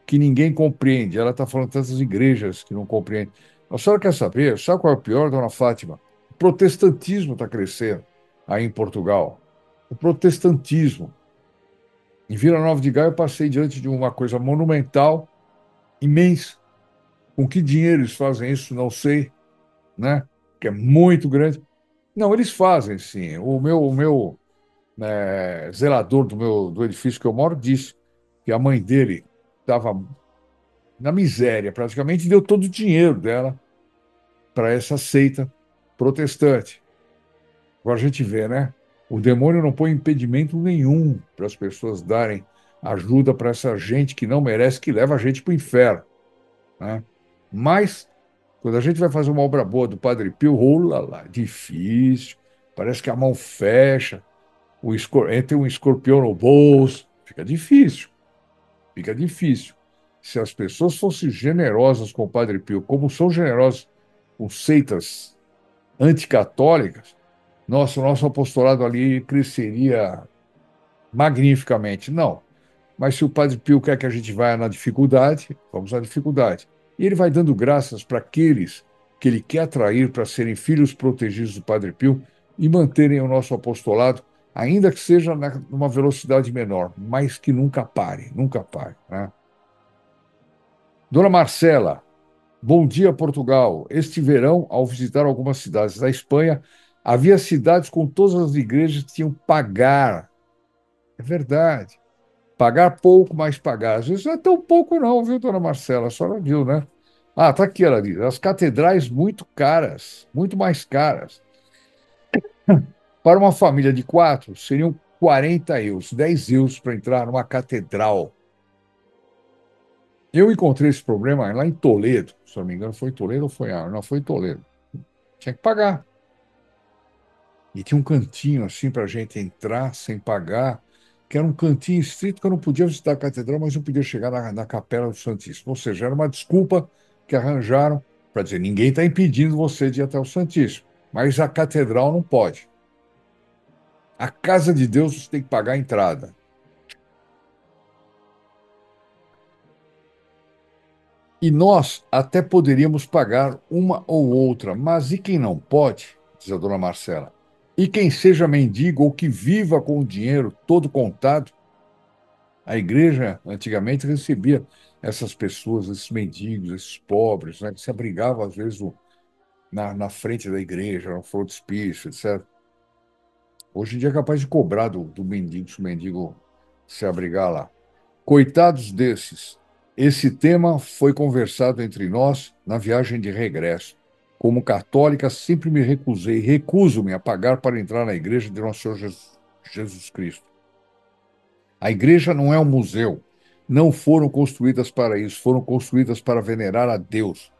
que ninguém compreende. Ela está falando tantas igrejas que não compreendem. A senhora quer saber? Sabe qual é o pior, dona Fátima? O protestantismo está crescendo aí em Portugal. O protestantismo. Em Vila Nova de Gaia, eu passei diante de uma coisa monumental, imensa. Com que dinheiro eles fazem isso? Não sei, né? Que é muito grande. Não, eles fazem, sim. O meu zelador do edifício que eu moro disse que a mãe dele estava na miséria, praticamente deu todo o dinheiro dela para essa seita protestante. Agora a gente vê, né? O demônio não põe impedimento nenhum para as pessoas darem ajuda para essa gente que não merece, que leva a gente para o inferno, né? Mas, quando a gente vai fazer uma obra boa do Padre Pio, rola lá, difícil, parece que a mão fecha, entra um escorpião no bolso, fica difícil, fica difícil. Se as pessoas fossem generosas com o Padre Pio, como são generosas com seitas anticatólicas, nossa, o nosso apostolado ali cresceria magnificamente. Não, mas se o Padre Pio quer que a gente vá na dificuldade, vamos na dificuldade. E ele vai dando graças para aqueles que ele quer atrair para serem filhos protegidos do Padre Pio e manterem o nosso apostolado, ainda que seja numa velocidade menor, mas que nunca pare, nunca pare, né? Dona Marcela, bom dia, Portugal. Este verão, ao visitar algumas cidades da Espanha, havia cidades com todas as igrejas que tinham que pagar. É verdade. Pagar pouco, mas pagar. Às vezes não é tão pouco, não, viu, dona Marcela? A senhora viu, né? Ah, tá aqui, ela diz. As catedrais muito caras, muito mais caras. Para uma família de quatro, seriam 40 euros, 10 euros para entrar numa catedral. Eu encontrei esse problema lá em Toledo, se não me engano, foi em Toledo ou foi? Não, foi em Toledo. Tinha que pagar. E tinha um cantinho assim para a gente entrar sem pagar, que era um cantinho estrito que eu não podia visitar a catedral, mas eu podia chegar na Capela do Santíssimo. Ou seja, era uma desculpa que arranjaram para dizer: ninguém está impedindo você de ir até o Santíssimo, mas a catedral não pode. A casa de Deus você tem que pagar a entrada. E nós até poderíamos pagar uma ou outra, mas e quem não pode? Diz a dona Marcela. E quem seja mendigo ou que viva com o dinheiro todo contado? A igreja antigamente recebia essas pessoas, esses mendigos, esses pobres, né, que se abrigavam às vezes na frente da igreja, no frontispício, etc. Hoje em dia é capaz de cobrar do mendigo, se o mendigo se abrigar lá. Coitados desses. Esse tema foi conversado entre nós na viagem de regresso. Como católica, sempre me recusei, recuso-me a pagar para entrar na igreja de Nosso Senhor Jesus Cristo. A igreja não é um museu. Não foram construídas para isso, foram construídas para venerar a Deus.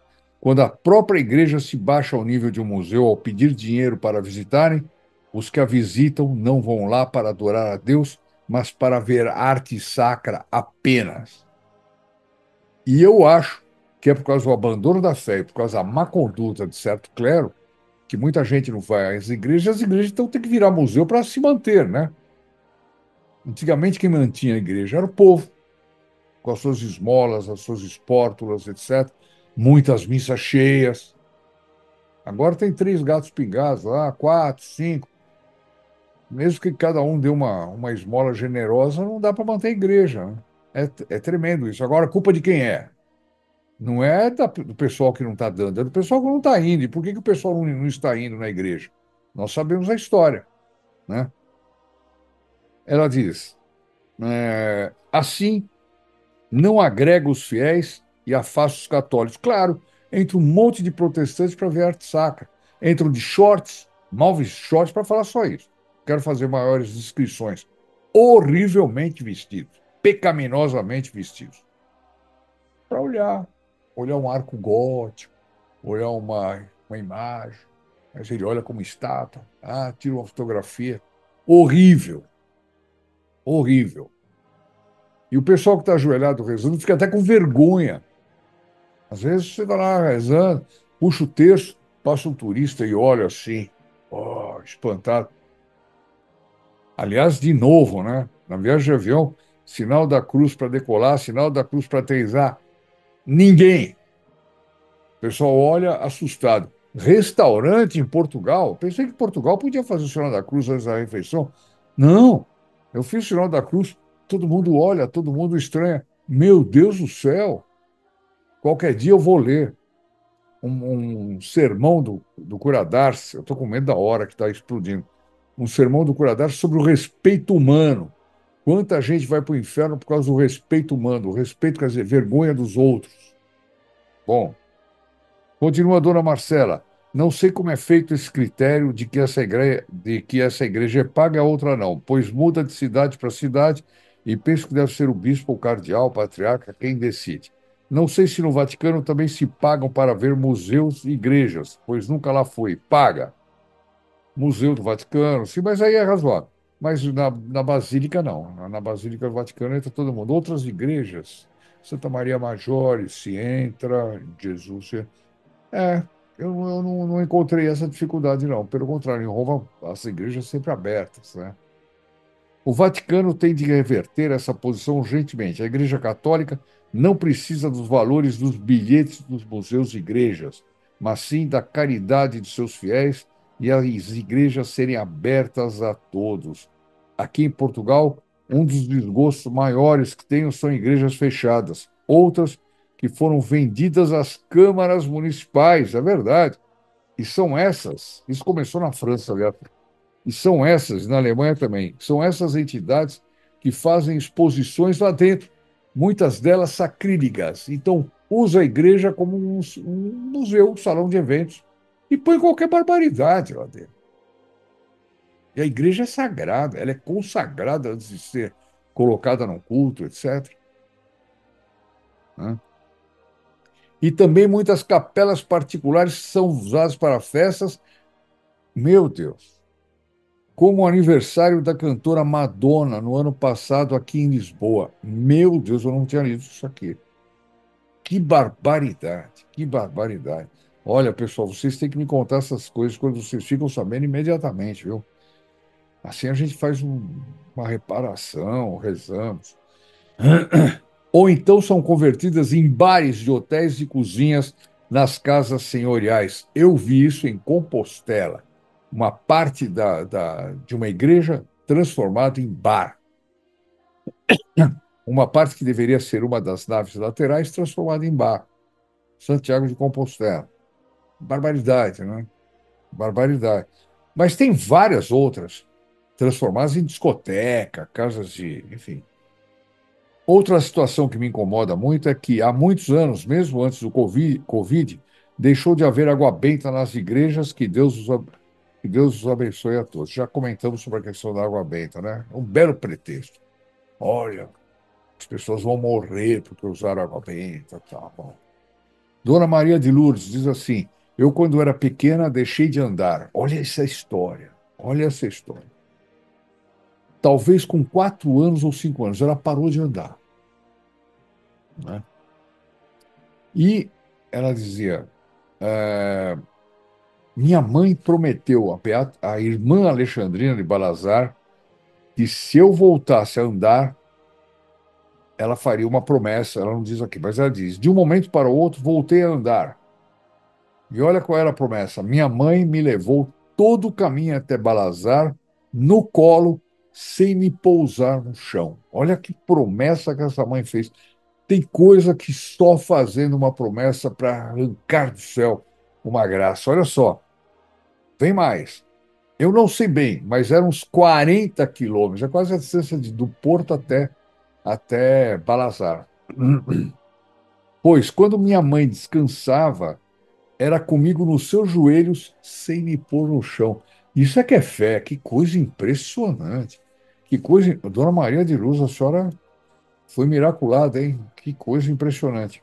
Quando a própria igreja se baixa ao nível de um museu ao pedir dinheiro para visitarem, os que a visitam não vão lá para adorar a Deus, mas para ver arte sacra apenas. E eu acho que é por causa do abandono da fé, por causa da má conduta de certo clero, que muita gente não vai às igrejas, as igrejas então têm que virar museu para se manter, né? Antigamente, quem mantinha a igreja era o povo, com as suas esmolas, as suas espórtulas, etc. Muitas missas cheias. Agora tem três gatos pingados lá, quatro, cinco. Mesmo que cada um dê uma esmola generosa, não dá para manter a igreja, né? É tremendo isso. Agora, a culpa de quem é? Não é do pessoal que não está dando, é do pessoal que não está indo. E por que o pessoal não está indo na igreja? Nós sabemos a história, né? Ela diz, assim, não agrega os fiéis e afasta os católicos. Claro, entra um monte de protestantes para ver arte sacra. Entram de shorts, mal vestes shorts, para falar só isso. Quero fazer maiores descrições. Horrivelmente vestidos, pecaminosamente vestidos. Para olhar um arco gótico, olhar uma imagem, mas ele olha como estátua, tira uma fotografia. Horrível, horrível. E o pessoal que está ajoelhado rezando fica até com vergonha. Às vezes você está lá rezando, puxa o terço, passa um turista e olha assim, espantado. Aliás, de novo, né? Na viagem de avião, sinal da cruz para decolar, sinal da cruz para aterrissar. Ninguém. O pessoal olha assustado. Restaurante em Portugal? Pensei que Portugal podia fazer o sinal da cruz antes da refeição. Não, eu fiz o sinal da cruz, todo mundo olha, todo mundo estranha. Meu Deus do céu! Qualquer dia eu vou ler um sermão do Curadarce, eu estou com medo da hora que está explodindo, um sermão do Curadarce sobre o respeito humano. Quanta gente vai para o inferno por causa do respeito humano? O respeito quer dizer vergonha dos outros. Bom, continua a dona Marcela. Não sei como é feito esse critério de que essa igreja é paga e a outra não, pois muda de cidade para cidade e penso que deve ser o bispo, o cardeal, o patriarca, quem decide. Não sei se no Vaticano também se pagam para ver museus e igrejas, pois nunca lá fui. Paga. Museu do Vaticano, sim, mas aí é razoável. Mas na Basílica, não. Na Basílica do Vaticano entra todo mundo. Outras igrejas, Santa Maria Maggiore, se entra, Jesus. É, eu não encontrei essa dificuldade, não. Pelo contrário, em Roma, as igrejas sempre abertas, né? O Vaticano tem de reverter essa posição urgentemente. A Igreja Católica não precisa dos valores dos bilhetes dos museus e igrejas, mas sim da caridade de seus fiéis e as igrejas serem abertas a todos. Aqui em Portugal, um dos desgostos maiores que tenho são igrejas fechadas, outras que foram vendidas às câmaras municipais, é verdade. E são essas, isso começou na França, aliás, e são essas, na Alemanha também, são essas entidades que fazem exposições lá dentro, muitas delas sacrílegas. Então, usa a igreja como um museu, um salão de eventos, e põe qualquer barbaridade lá dentro. E a igreja é sagrada, ela é consagrada antes de ser colocada num culto, etc. Né? E também muitas capelas particulares são usadas para festas. Meu Deus! Como o aniversário da cantora Madonna no ano passado aqui em Lisboa. Meu Deus, eu não tinha lido isso aqui. Que barbaridade, que barbaridade. Olha, pessoal, vocês têm que me contar essas coisas quando vocês ficam sabendo imediatamente, viu? Assim a gente faz uma reparação, rezamos. Ou então são convertidas em bares de hotéis e cozinhas nas casas senhoriais. Eu vi isso em Compostela, uma parte de uma igreja transformada em bar. Uma parte que deveria ser uma das naves laterais transformada em bar. Santiago de Compostela. Barbaridade, né? Barbaridade. Mas tem várias outras transformadas em discoteca, casas de, enfim. Outra situação que me incomoda muito é que há muitos anos, mesmo antes do Covid, deixou de haver água benta nas igrejas. Que Deus os abençoe a todos. Já comentamos sobre a questão da água benta, né? Um belo pretexto. Olha, as pessoas vão morrer porque usaram água benta, tá bom. Dona Maria de Lourdes diz assim: eu, quando era pequena, deixei de andar. Olha essa história. Olha essa história. Talvez com 4 anos ou 5 anos, ela parou de andar, né? E ela dizia: é, minha mãe prometeu a irmã Alexandrina de Balazar que se eu voltasse a andar, ela faria uma promessa. Ela não diz aqui, mas ela diz: de um momento para o outro, voltei a andar. E olha qual era a promessa. Minha mãe me levou todo o caminho até Balazar, no colo, sem me pousar no chão. Olha que promessa que essa mãe fez. Tem coisa que só fazendo uma promessa para arrancar do céu uma graça. Olha só, vem mais. Eu não sei bem, mas eram uns 40 quilômetros, é quase a distância do Porto até Balazar. Pois, quando minha mãe descansava, era comigo nos seus joelhos, sem me pôr no chão. Isso é que é fé, que coisa impressionante. Que coisa. Dona Maria de Luz, a senhora foi miraculada, hein? Que coisa impressionante.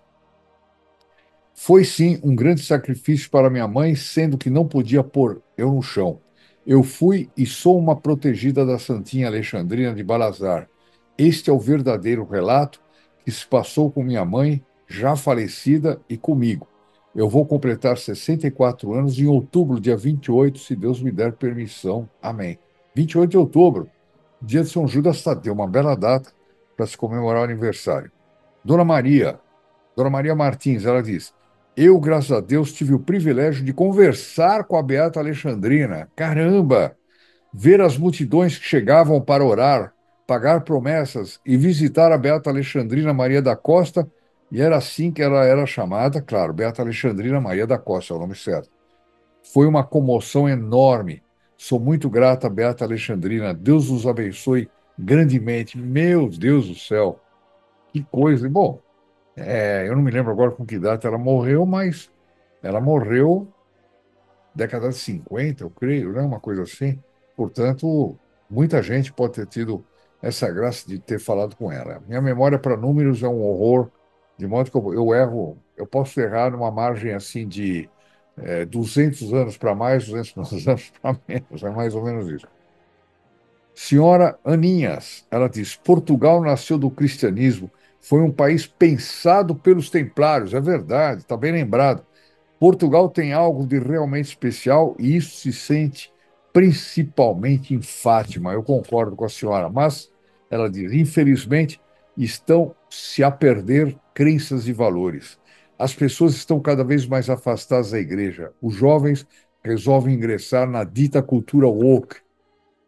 Foi sim um grande sacrifício para minha mãe, sendo que não podia pôr eu no chão. Eu fui e sou uma protegida da Santinha Alexandrina de Balazar. Este é o verdadeiro relato que se passou com minha mãe, já falecida, e comigo. Eu vou completar 64 anos em outubro, dia 28, se Deus me der permissão. Amém. 28 de outubro, dia de São Judas Tadeu, uma bela data para se comemorar o aniversário. Dona Maria, Dona Maria Martins, ela diz: eu, graças a Deus, tive o privilégio de conversar com a Beata Alexandrina. Caramba! Ver as multidões que chegavam para orar, pagar promessas e visitar a Beata Alexandrina Maria da Costa, e era assim que ela era chamada, claro, Beata Alexandrina Maria da Costa, é o nome certo. Foi uma comoção enorme. Sou muito grata à Beata Alexandrina. Deus os abençoe grandemente. Meu Deus do céu, que coisa. Bom, eu não me lembro agora com que idade ela morreu, mas ela morreu década de 50, eu creio, né? Uma coisa assim. Portanto, muita gente pode ter tido essa graça de ter falado com ela. Minha memória para números é um horror, de modo que eu erro, eu posso errar numa margem assim de 200 anos para mais, 200 anos para menos, é mais ou menos isso. Senhora Aninhas, ela diz: Portugal nasceu do cristianismo, foi um país pensado pelos templários, é verdade, está bem lembrado. Portugal tem algo de realmente especial e isso se sente principalmente em Fátima. Eu concordo com a senhora, mas ela diz: infelizmente, estão se a perder crenças e valores. As pessoas estão cada vez mais afastadas da igreja. Os jovens resolvem ingressar na dita cultura woke,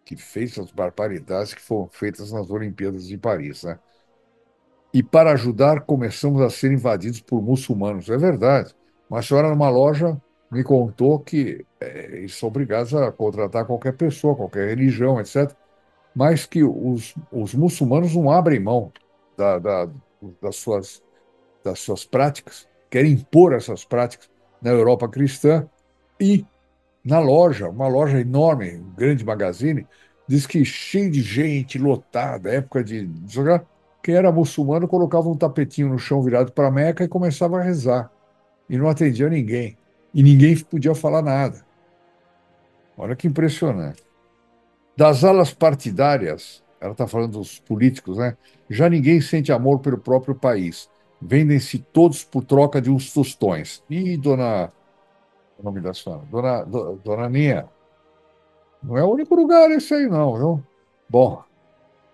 que fez as barbaridades que foram feitas nas Olimpíadas de Paris, né? E para ajudar, começamos a ser invadidos por muçulmanos. É verdade. Uma senhora numa loja me contou que eles são obrigados a contratar qualquer pessoa, qualquer religião, etc. Mas que os muçulmanos não abrem mão da- da- das das suas práticas, querem impor essas práticas na Europa cristã. E na loja, uma loja enorme, um grande magazine, diz que cheio de gente, lotada, época de. Quem era muçulmano colocava um tapetinho no chão virado para a Meca e começava a rezar. E não atendia ninguém. E ninguém podia falar nada. Olha que impressionante. Das alas partidárias, ela está falando dos políticos, né? Já ninguém sente amor pelo próprio país. Vendem-se todos por troca de uns tostões. E dona. O nome da senhora? Dona Ninha. Não é o único lugar esse aí, não, viu? Bom,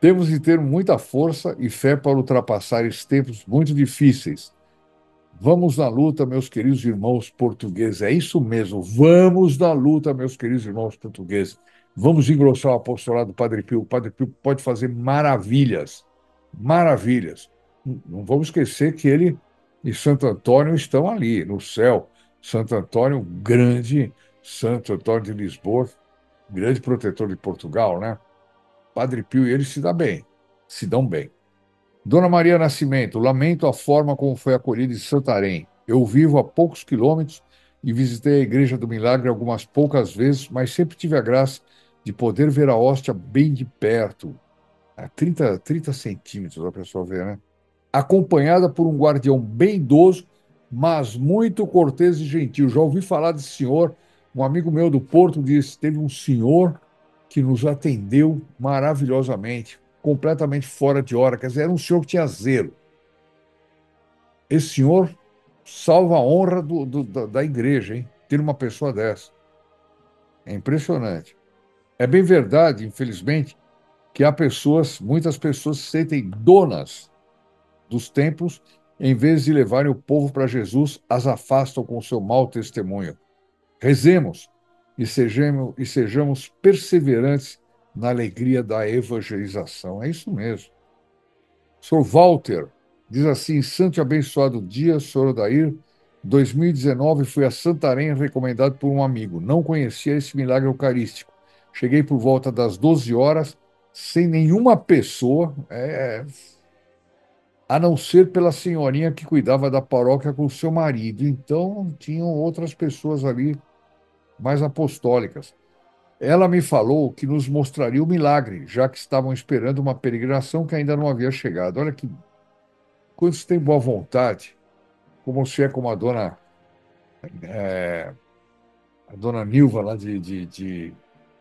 temos de ter muita força e fé para ultrapassar esses tempos muito difíceis. Vamos na luta, meus queridos irmãos portugueses. É isso mesmo, vamos na luta, meus queridos irmãos portugueses. Vamos engrossar o apostolado do Padre Pio. O Padre Pio pode fazer maravilhas, maravilhas. Não vamos esquecer que ele e Santo Antônio estão ali, no céu. Santo Antônio, grande Santo Antônio de Lisboa, grande protetor de Portugal, né? Padre Pio e ele se dão bem, se dão bem. Dona Maria Nascimento, lamento a forma como foi acolhida em Santarém. Eu vivo a poucos quilômetros e visitei a Igreja do Milagre algumas poucas vezes, mas sempre tive a graça de poder ver a hóstia bem de perto, a 30 centímetros a pessoa vê, né? Acompanhada por um guardião bem idoso, mas muito cortês e gentil. Já ouvi falar desse senhor, um amigo meu do Porto disse, teve um senhor que nos atendeu maravilhosamente, completamente fora de hora, quer dizer, era um senhor que tinha zelo. Esse senhor salva a honra da igreja, hein? Ter uma pessoa dessa. É impressionante. É bem verdade, infelizmente, que há pessoas, muitas pessoas se sentem donas dos templos, em vez de levarem o povo para Jesus, as afastam com seu mau testemunho. Rezemos e sejamos perseverantes na alegria da evangelização. É isso mesmo. Sr. Walter diz assim: Santo e abençoado dia, Sr. Odair. 2019 fui a Santarém recomendado por um amigo. Não conhecia esse milagre eucarístico. Cheguei por volta das 12 horas, sem nenhuma pessoa, a não ser pela senhorinha que cuidava da paróquia com seu marido. Então, tinham outras pessoas ali mais apostólicas. Ela me falou que nos mostraria o milagre, já que estavam esperando uma peregrinação que ainda não havia chegado. Olha que quando você tem boa vontade, como você é como a dona Nilva lá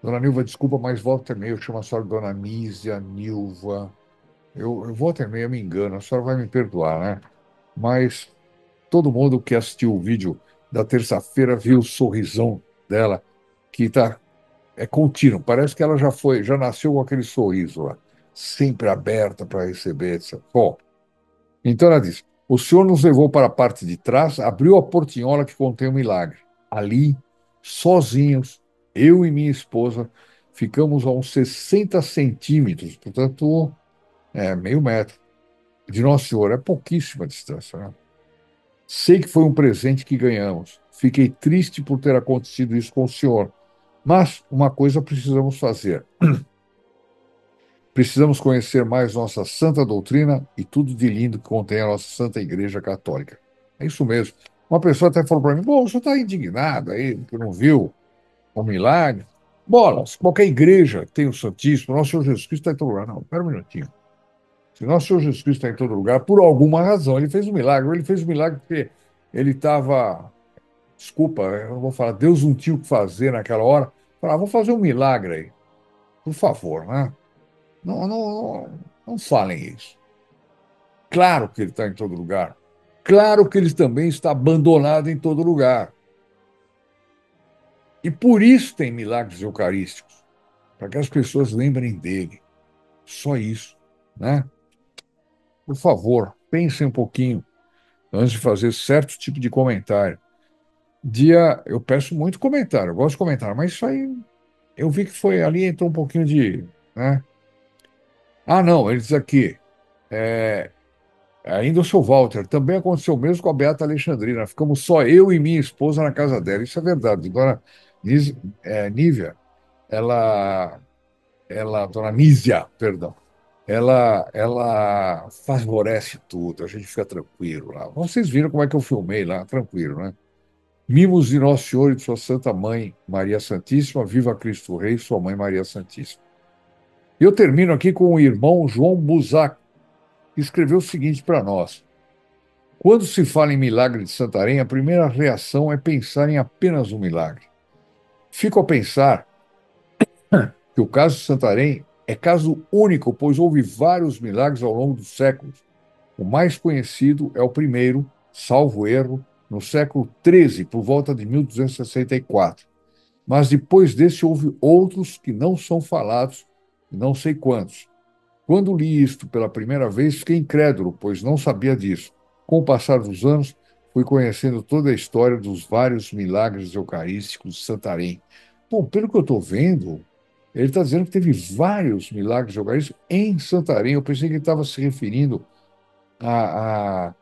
Dona Nilva, desculpa, mas volta e meia, eu chamo a senhora Dona Nísia, Nilva. Eu volta e meia me engano, a senhora vai me perdoar, né? Mas todo mundo que assistiu o vídeo da terça-feira viu o sorrisão dela, que é contínuo. Parece que ela já nasceu com aquele sorriso lá, sempre aberta para receber, etc. Bom, então ela diz: o senhor nos levou para a parte de trás, abriu a portinhola que contém o milagre. Ali, sozinhos, eu e minha esposa, ficamos a uns 60 centímetros, portanto, meio metro, de Nossa Senhora. É pouquíssima distância, né? Sei que foi um presente que ganhamos. Fiquei triste por ter acontecido isso com o senhor. Mas uma coisa precisamos fazer. Precisamos conhecer mais nossa santa doutrina e tudo de lindo que contém a nossa Santa Igreja Católica. É isso mesmo. Uma pessoa até falou para mim: bom, você está indignado aí, que não viu o milagre? Bolas, qualquer igreja tem o Santíssimo, nosso Senhor Jesus Cristo está em todo lugar. Não, espera um minutinho. Se nosso Senhor Jesus Cristo está em todo lugar, por alguma razão, ele fez um milagre. Ele fez um milagre porque ele estava. Desculpa, eu não vou falar, Deus não tinha o que fazer naquela hora. Falar, vou fazer um milagre aí, por favor, né? Não, não falem isso. Claro que ele está em todo lugar. Claro que ele também está abandonado em todo lugar. E por isso tem milagres eucarísticos, para que as pessoas lembrem dele. Só isso, né? Por favor, pensem um pouquinho antes de fazer certo tipo de comentário. Eu peço muito comentário, eu gosto de comentário, mas isso aí eu vi que foi ali, entrou um pouquinho de, né? Ah, não, ele diz aqui, é, ainda o seu Walter, também aconteceu o mesmo com a Beata Alexandrina. Ficamos só eu e minha esposa na casa dela. Isso é verdade. Nívia, ela, dona Nísia, perdão, ela favorece tudo, a gente fica tranquilo lá. Vocês viram como é que eu filmei lá, tranquilo, né? Mimos de Nosso Senhor e de Sua Santa Mãe, Maria Santíssima, viva Cristo Rei, Sua Mãe Maria Santíssima. E eu termino aqui com o irmão João Buzac, que escreveu o seguinte para nós. Quando se fala em milagre de Santarém, a primeira reação é pensar em apenas um milagre. Fico a pensar que o caso de Santarém é caso único, pois houve vários milagres ao longo dos séculos. O mais conhecido é o primeiro, salvo erro, no século XIII, por volta de 1264. Mas depois desse houve outros que não são falados, não sei quantos. Quando li isto pela primeira vez, fiquei incrédulo, pois não sabia disso. Com o passar dos anos, fui conhecendo toda a história dos vários milagres eucarísticos de Santarém. Bom, pelo que eu estou vendo, ele está dizendo que teve vários milagres eucarísticos em Santarém. Eu pensei que ele estava se referindo a, a-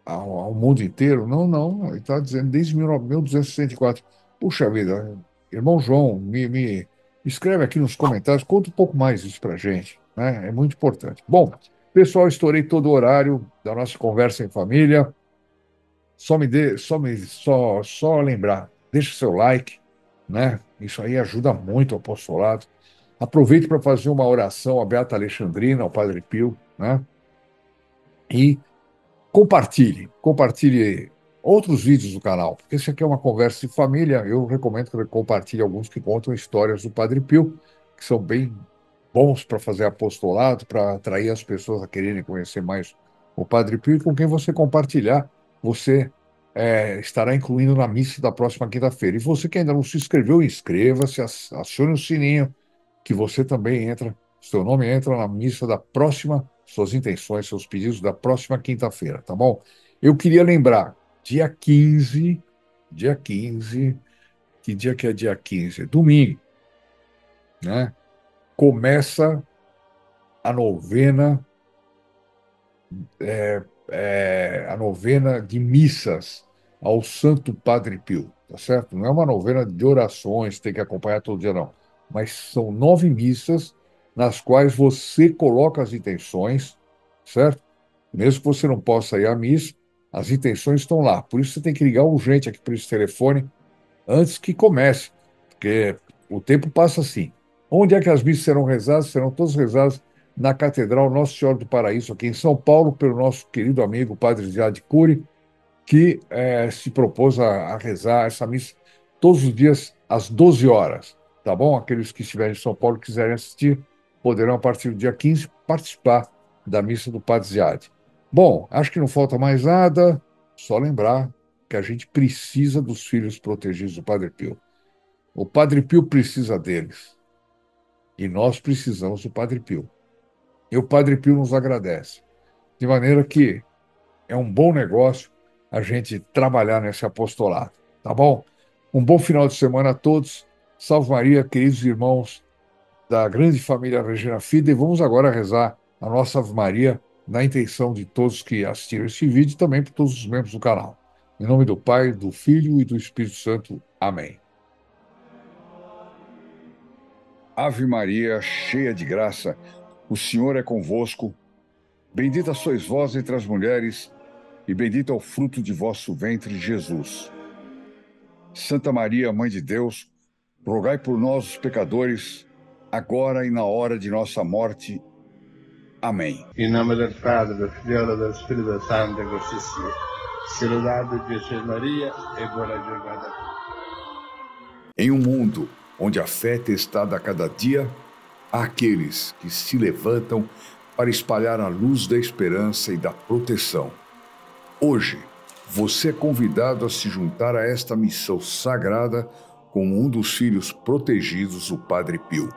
ao mundo inteiro. Não, não, ele está dizendo desde 1264. Puxa vida, irmão João, me escreve aqui nos comentários, conta um pouco mais isso para a gente, né? É muito importante. Bom, Pessoal, estourei todo o horário da nossa conversa em família. Só lembrar, deixa seu like, né? Isso aí ajuda muito o apostolado. Aproveite para fazer uma oração à Beata Alexandrina, ao Padre Pio, né? E compartilhe outros vídeos do canal, porque isso aqui é uma conversa de família. Eu recomendo que você compartilhe alguns que contam histórias do Padre Pio, que são bem bons para fazer apostolado, para atrair as pessoas a quererem conhecer mais o Padre Pio, e com quem você compartilhar, você estará incluindo na missa da próxima quinta-feira. E você que ainda não se inscreveu, inscreva-se, acione o sininho, que você também entra, seu nome entra na missa da próxima, suas intenções, seus pedidos da próxima quinta-feira, tá bom? Eu queria lembrar, dia 15, que dia que é dia 15? Domingo, né? Começa a novena, a novena de missas ao Santo Padre Pio, tá certo? Não é uma novena de orações, tem que acompanhar todo dia, não. Mas são 9 missas nas quais você coloca as intenções, certo? Mesmo que você não possa ir à missa, as intenções estão lá. Por isso você tem que ligar urgente aqui para esse telefone antes que comece, porque o tempo passa assim. Onde é que as missas serão rezadas? Serão todas rezadas na Catedral Nossa Senhora do Paraíso, aqui em São Paulo, pelo nosso querido amigo Padre Ziad Cury, que se propôs a rezar essa missa todos os dias às 12 horas, tá bom? Aqueles que estiverem em São Paulo e quiserem assistir, poderão, a partir do dia 15, participar da missa do Padre Ziad. Bom, acho que não falta mais nada, só lembrar que a gente precisa dos filhos protegidos do Padre Pio. O Padre Pio precisa deles e nós precisamos do Padre Pio. E o Padre Pio nos agradece. De maneira que é um bom negócio a gente trabalhar nesse apostolado, tá bom? Um bom final de semana a todos. Salve Maria, queridos irmãos da grande família Regina Fida, e vamos agora rezar a nossa Ave Maria na intenção de todos que assistiram esse vídeo e também por todos os membros do canal. Em nome do Pai, do Filho e do Espírito Santo. Amém. Ave Maria, cheia de graça, o Senhor é convosco. Bendita sois vós entre as mulheres, e bendito é o fruto de vosso ventre, Jesus. Santa Maria, Mãe de Deus, rogai por nós, os pecadores, agora e na hora de nossa morte. Amém. Em nome do Padre, do Filho e do Espírito Santo, così sia. Se lodado Jesus Maria e buona giornata. Em um mundo onde a fé é testada a cada dia, há aqueles que se levantam para espalhar a luz da esperança e da proteção. Hoje, você é convidado a se juntar a esta missão sagrada como um dos filhos protegidos do Padre Pio.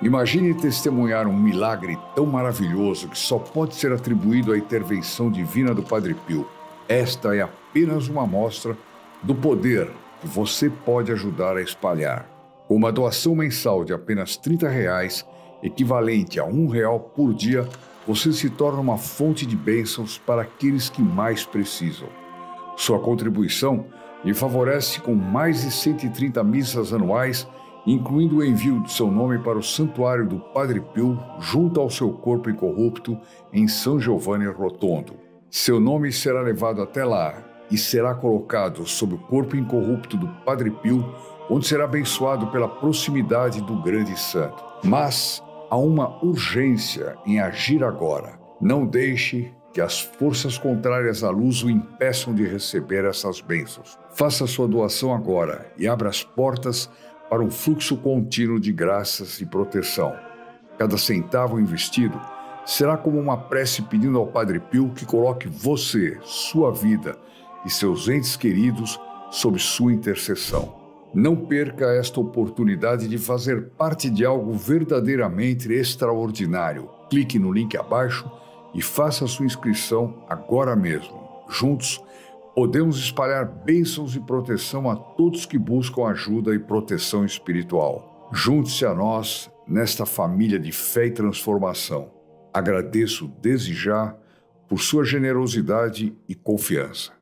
Imagine testemunhar um milagre tão maravilhoso que só pode ser atribuído à intervenção divina do Padre Pio. Esta é apenas uma amostra do poder que você pode ajudar a espalhar. Com uma doação mensal de apenas R$30, equivalente a R$1 por dia, você se torna uma fonte de bênçãos para aqueles que mais precisam. Sua contribuição lhe favorece com mais de 130 missas anuais, incluindo o envio de seu nome para o Santuário do Padre Pio, junto ao seu corpo incorrupto, em São Giovanni Rotondo. Seu nome será levado até lá e será colocado sob o corpo incorrupto do Padre Pio, onde será abençoado pela proximidade do grande santo. Mas há uma urgência em agir agora. Não deixe que as forças contrárias à luz o impeçam de receber essas bênçãos. Faça sua doação agora e abra as portas para um fluxo contínuo de graças e proteção. Cada centavo investido será como uma prece pedindo ao Padre Pio que coloque você, sua vida e seus entes queridos sob sua intercessão. Não perca esta oportunidade de fazer parte de algo verdadeiramente extraordinário. Clique no link abaixo e faça sua inscrição agora mesmo. Juntos, podemos espalhar bênçãos e proteção a todos que buscam ajuda e proteção espiritual. Junte-se a nós nesta família de fé e transformação. Agradeço desde já por sua generosidade e confiança.